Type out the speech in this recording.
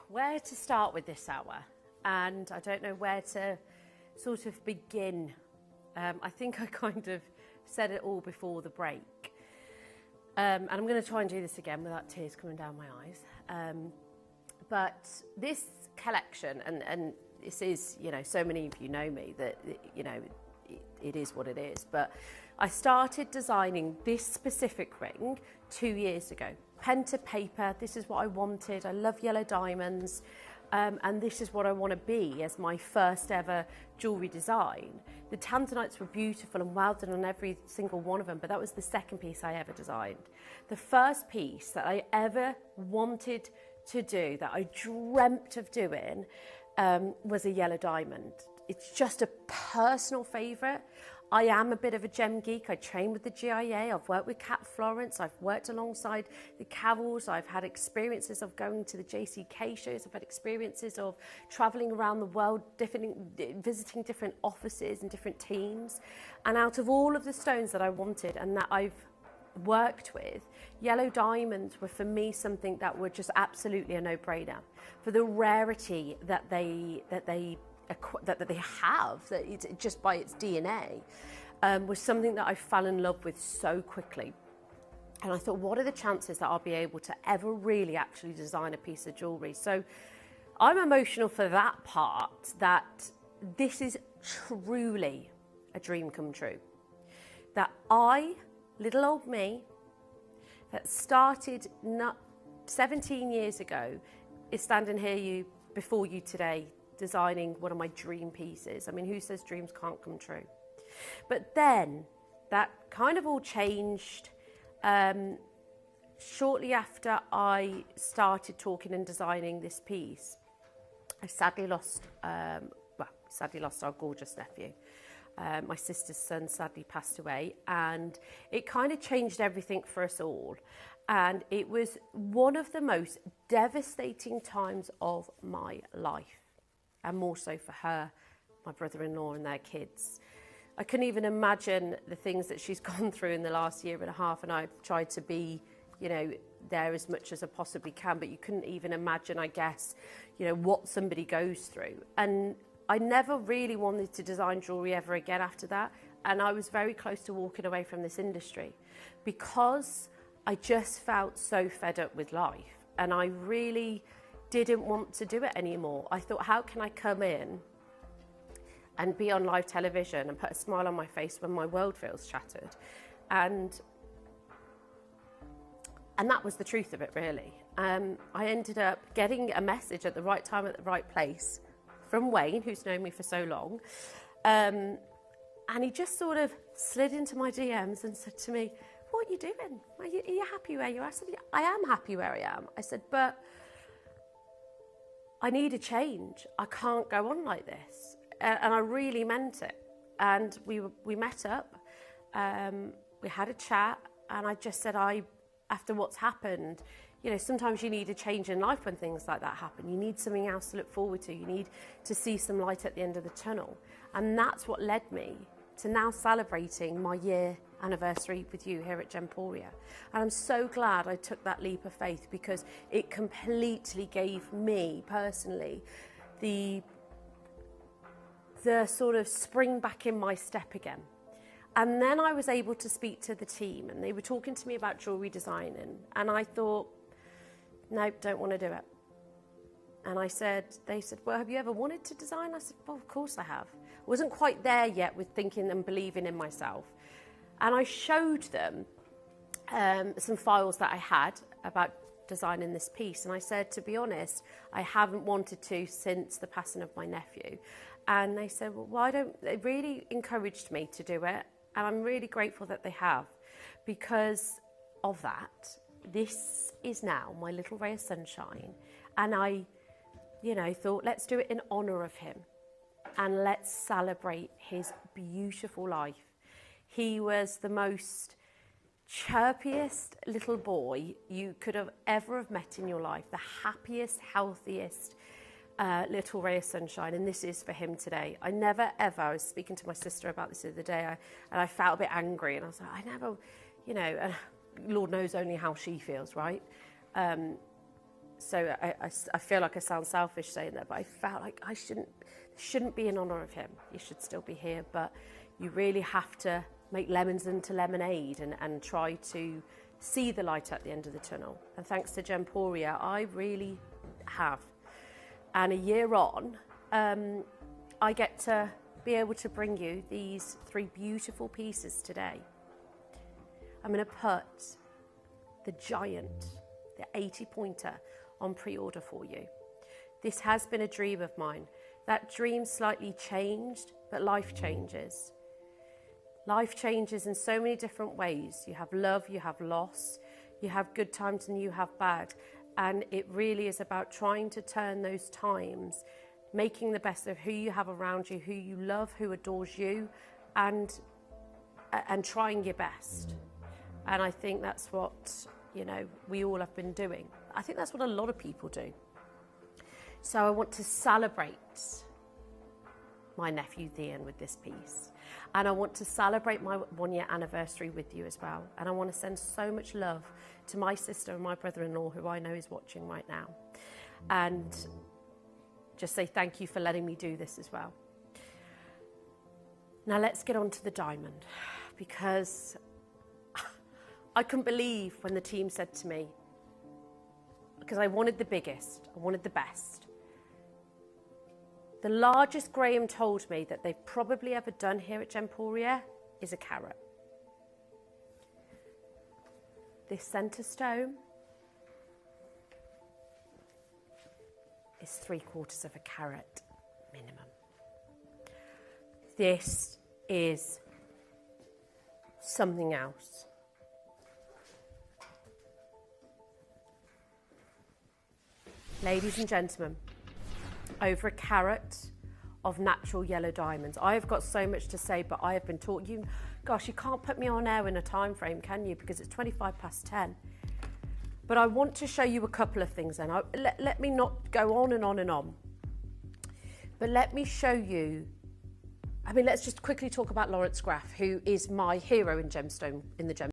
where to start with this hour, and I don't know where to sort of begin. I think I kind of said it all before the break, and I'm going to try and do this again without tears coming down my eyes. But this collection, and this is, so many of you know me that, it is what it is. But I started designing this specific ring 2 years ago. Pen to paper, this is what I wanted. I love yellow diamonds. And this is what I want to be as my first ever jewellery design. The tanzanites were beautiful and well done on every single one of them, but that was the second piece I ever designed. The first piece that I ever wanted to do, that I dreamt of doing, was a yellow diamond. It's just a personal favourite. I am a bit of a gem geek. I train with the GIA. I've worked with Cat Florence. I've worked alongside the Cavills. I've had experiences of going to the JCK shows. I've had experiences of travelling around the world, visiting different offices and different teams. And out of all of the stones that I wanted and that I've worked with, yellow diamonds were for me something that were just absolutely a no-brainer. For the rarity that they have, that it's just by its DNA, was something that I fell in love with so quickly. And I thought, what are the chances that I'll be able to ever really actually design a piece of jewellery? So I'm emotional for that part, that this is truly a dream come true. That I, little old me, that started 17 years ago, is standing here before you today, designing one of my dream pieces. I mean, who says dreams can't come true? But then that kind of all changed shortly after I started talking and designing this piece. I sadly lost our gorgeous nephew. My sister's son sadly passed away, and it kind of changed everything for us all. And it was one of the most devastating times of my life, and more so for her, my brother-in-law and their kids. I couldn't even imagine the things that she's gone through in the last year and a half, and I've tried to be, there as much as I possibly can, but you couldn't even imagine, I guess, what somebody goes through. And I never really wanted to design jewellery ever again after that, and I was very close to walking away from this industry because I just felt so fed up with life, and I really didn't want to do it anymore. I thought, how can I come in and be on live television and put a smile on my face when my world feels shattered? And that was the truth of it, really. I ended up getting a message at the right time, at the right place from Wayne, who's known me for so long. And he just sort of slid into my DMs and said to me, "What are you doing? Are you happy where you are?" I said, "Yeah, I am happy where I am." I said, "But I need a change. I can't go on like this." And I really meant it. And we met up, we had a chat, and I just said, after what's happened, sometimes you need a change in life when things like that happen. You need something else to look forward to. You need to see some light at the end of the tunnel. And that's what led me to now celebrating my year anniversary with you here at Gemporia. And I'm so glad I took that leap of faith, because it completely gave me personally the sort of spring back in my step again. And then I was able to speak to the team, and they were talking to me about jewellery designing, and I thought, nope, don't want to do it. And they said, "Well, have you ever wanted to design?" I said, "Well, of course I have." I wasn't quite there yet with thinking and believing in myself. And I showed them some files that I had about designing this piece. And I said, to be honest, I haven't wanted to since the passing of my nephew. And they said, "Well, why don't..." They really encouraged me to do it. And I'm really grateful that they have, because of that. This is now my little ray of sunshine. And I, thought, let's do it in honour of him. And let's celebrate his beautiful life. He was the most chirpiest little boy you could have ever met in your life. The happiest, healthiest little ray of sunshine. And this is for him today. I never ever, I was speaking to my sister about this the other day, and I felt a bit angry. And I was like, I never, Lord knows only how she feels, right? So I feel like I sound selfish saying that, but I felt like I shouldn't be in honour of him. He should still be here, but you really have to make lemons into lemonade and try to see the light at the end of the tunnel. And thanks to Gemporia, I really have. And a year on, I get to be able to bring you these 3 beautiful pieces today. I'm going to put the Giant, the 80-pointer, on pre-order for you. This has been a dream of mine. That dream slightly changed, but life changes. Life changes in so many different ways. You have love, you have loss, you have good times and you have bad. And it really is about trying to turn those times, making the best of who you have around you, who you love, who adores you, and trying your best. And I think that's what, we all have been doing. I think that's what a lot of people do. So I want to celebrate my nephew Thean with this piece. And I want to celebrate my 1-year anniversary with you as well. And I want to send so much love to my sister and my brother-in-law, who I know is watching right now. And just say thank you for letting me do this as well. Now let's get on to the diamond, because I couldn't believe when the team said to me, because I wanted the biggest, I wanted the best. The largest Graham told me that they've probably ever done here at Gemporia is a carat. This centre stone is 3/4 of a carat minimum. This is something else. Ladies and gentlemen, over a carat of natural yellow diamonds. I have got so much to say, but I have been taught, you can't put me on air in a time frame, can you? Because it's 10:25. But I want to show you a couple of things then. Let me not go on and on and on. But let me show you, let's just quickly talk about Lawrence Graff, who is my hero in the gemstone